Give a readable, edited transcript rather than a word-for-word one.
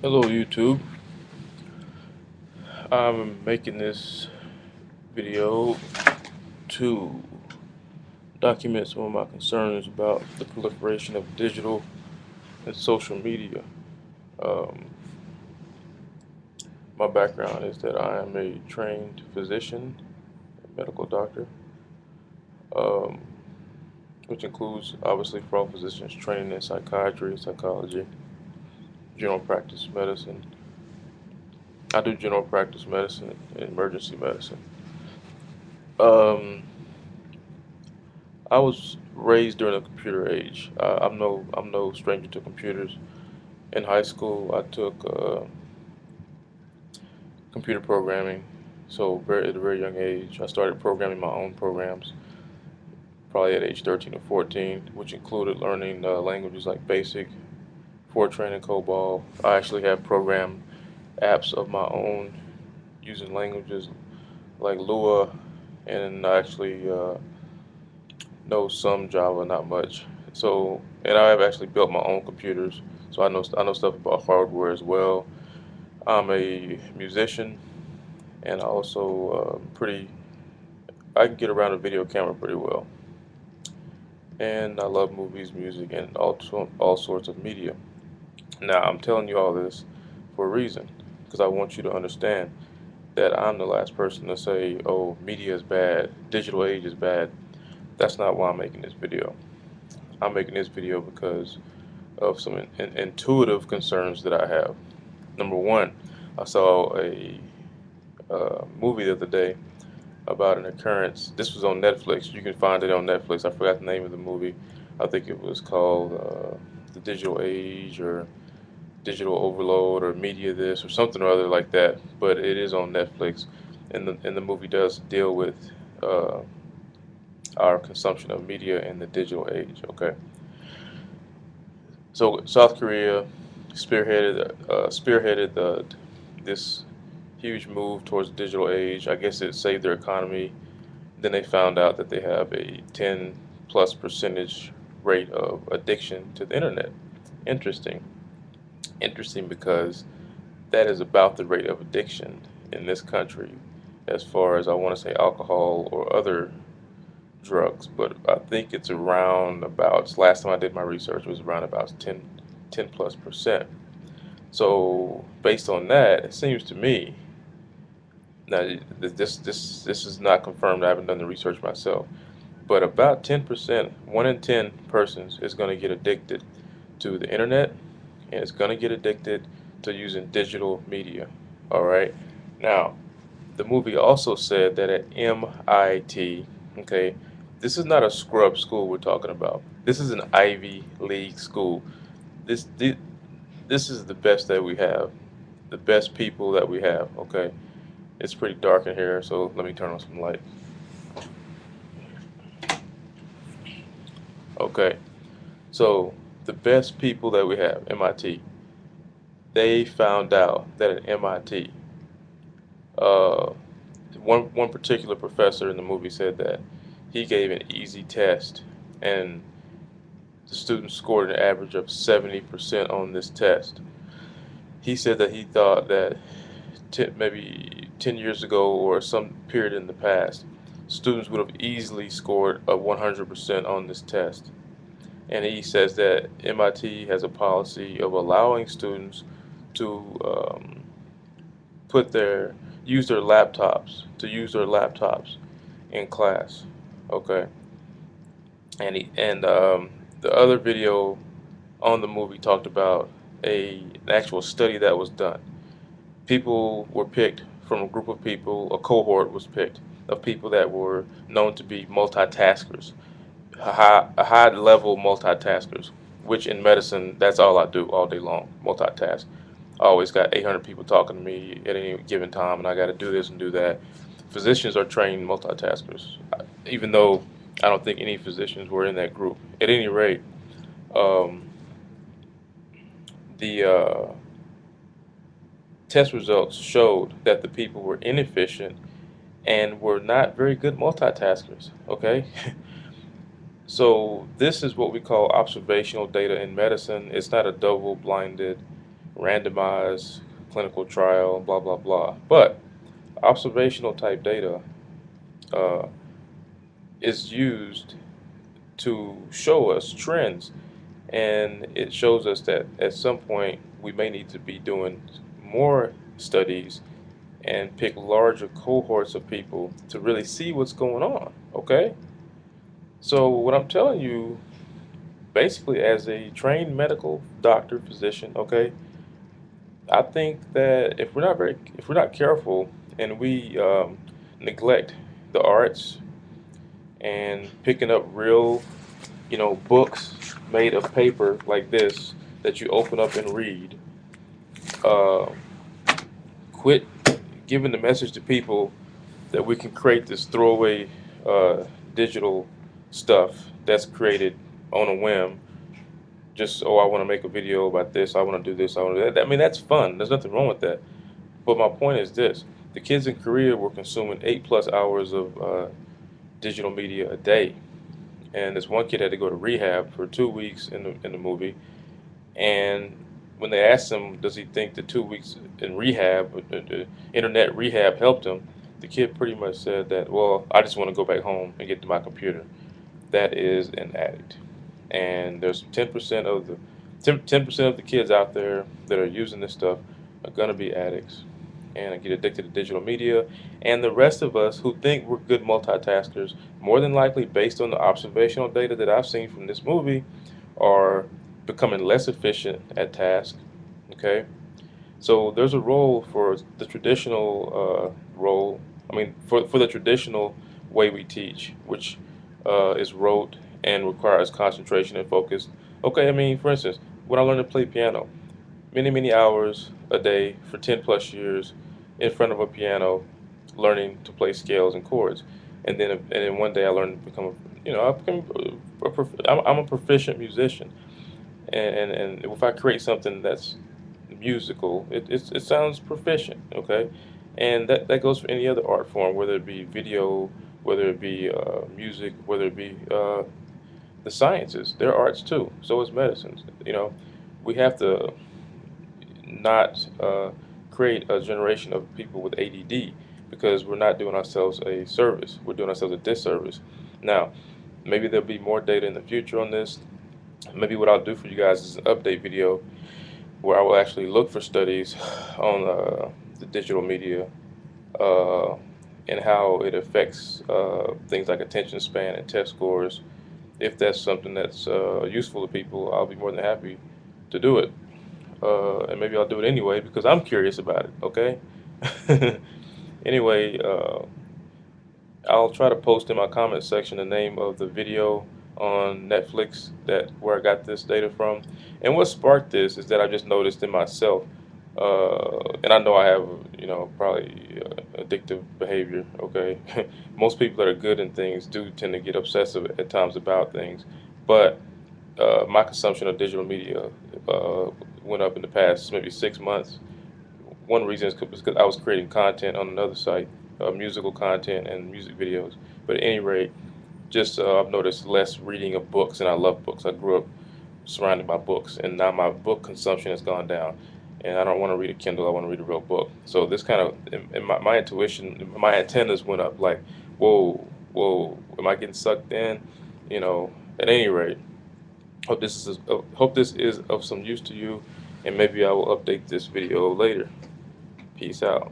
Hello YouTube. I'm making this video to document some of my concerns about the proliferation of digital and social media. Um, my background is that I am a trained physician, a medical doctor, um, which includes obviously for all physicians training in psychiatry, psychology, general practice medicine. I do general practice medicine and emergency medicine. Um, I was raised during the computer age. I'm no stranger to computers. In high school, I took computer programming. So at a very young age, I started programming my own programs, probably at age 13 or 14, which included learning languages like BASIC, Fortran, and COBOL. I actually have programmed apps of my own using languages like Lua, and I actually know some Java, not much. So, and I have actually built my own computers, so I know stuff about hardware as well. I'm a musician, and I also I can get around a video camera pretty well. And I love movies, music, and all sorts of media. Now, I'm telling you all this for a reason, because I want you to understand that I'm the last person to say, "Oh, media is bad, digital age is bad." That's not why I'm making this video. I'm making this video because of some intuitive concerns that I have. Number one, I saw a movie the other day about an occurrence. This was on Netflix. You can find it on Netflix. I forgot the name of the movie. I think it was called The Digital Age or Digital Overload or Media This or something or other like that. But it is on Netflix, and the movie does deal with uh, our consumption of media in the digital age. Okay, so South Korea spearheaded this huge move towards the digital age. I guess it saved their economy. Then they found out that they have a 10 plus percentage rate of addiction to the internet. Interesting. Interesting because that is about the rate of addiction in this country as far as I want to say alcohol or other drugs, but I think it's around about, last time I did my research, it was around about 10 plus percent. So based on that, it seems to me, now this is not confirmed, I haven't done the research myself, but about 10%, 1 in 10 persons is going to get addicted to the internet and it's going to get addicted to using digital media. All right. Now, the movie also said that at MIT, okay, this is not a scrub school we're talking about. This is an Ivy League school. This this, this is the best that we have, the best people that we have. Okay, it's pretty dark in here, so let me turn on some light. Okay, so the best people that we have, MIT. They found out that at MIT, uh, one particular professor in the movie said that he gave an easy test, and the students scored an average of 70% on this test. He said that he thought that maybe 10 years ago or some period in the past, students would have easily scored a 100% on this test. And he says that MIT has a policy of allowing students to put their use their laptops in class. Okay, and the other video on the movie talked about an actual study that was done. People were picked from a group of people, a cohort was picked of people that were known to be multitaskers, high level multitaskers, which in medicine, that's all I do all day long, multitask. I always got 800 people talking to me at any given time, and I got to do this and do that. Physicians are trained multitaskers, even though I don't think any physicians were in that group. At any rate, um, the test results showed that the people were inefficient and were not very good multitaskers. Okay, so this is what we call observational data in medicine. It's not a double-blinded randomized clinical trial, blah, blah, blah. But observational type data uh, is used to show us trends, and it shows us that at some point we may need to be doing more studies and pick larger cohorts of people to really see what's going on. Okay? So, what I'm telling you, basically, as a trained medical doctor, physician, okay, I think that if we're not careful and we neglect the arts and picking up real, books made of paper like this that you open up and read, uh, quit giving the message to people that we can create this throwaway uh, digital stuff that's created on a whim. Just, oh, I want to make a video about this. I want to do this. I want to do that. I mean, that's fun. There's nothing wrong with that. But my point is this: the kids in Korea were consuming 8+ hours of digital media a day, and this one kid had to go to rehab for 2 weeks in the movie. And when they asked him, does he think the 2 weeks in rehab, internet rehab, helped him? The kid pretty much said that, well, I just want to go back home and get to my computer. That is an addict, and there's 10% of the 10% of the kids out there that are using this stuff are gonna be addicts and get addicted to digital media. And the rest of us who think we're good multitaskers, more than likely, based on the observational data that I've seen from this movie, are becoming less efficient at tasks. Okay, so there's a role for the traditional role. I mean, for the traditional way we teach, which is rote and requires concentration and focus. Okay, I mean, for instance, when I learned to play piano, many hours a day for 10+ years in front of a piano, learning to play scales and chords, and then one day I learned to become, I became I'm a proficient musician, and if I create something that's musical, it sounds proficient, okay? And that goes for any other art form, whether it be video, whether it be music, whether it be the sciences. They're arts too. So is medicine. We have to not create a generation of people with ADD because we're not doing ourselves a service. We're doing ourselves a disservice. Now, maybe there'll be more data in the future on this. Maybe what I'll do for you guys is an update video where I will actually look for studies on the digital media uh, and how it affects things like attention span and test scores. If that's something that's useful to people, I'll be more than happy to do it. And maybe I'll do it anyway because I'm curious about it, okay? Anyway, I'll try to post in my comment section the name of the video on Netflix that where I got this data from. And what sparked this is that I just noticed in myself, and I know I have, probably addictive behavior. Okay, most people that are good in things do tend to get obsessive at times about things, but my consumption of digital media went up in the past maybe 6 months. One reason is because I was creating content on another site, musical content and music videos. But at any rate, just I've noticed less reading of books, and I love books. I grew up surrounded by books, and now my book consumption has gone down. And I don't want to read a Kindle. I want to read a real book. So this kind of, in my intuition, my antennas went up. Like, whoa, whoa, am I getting sucked in? At any rate, hope this is of some use to you, and maybe I will update this video later. Peace out.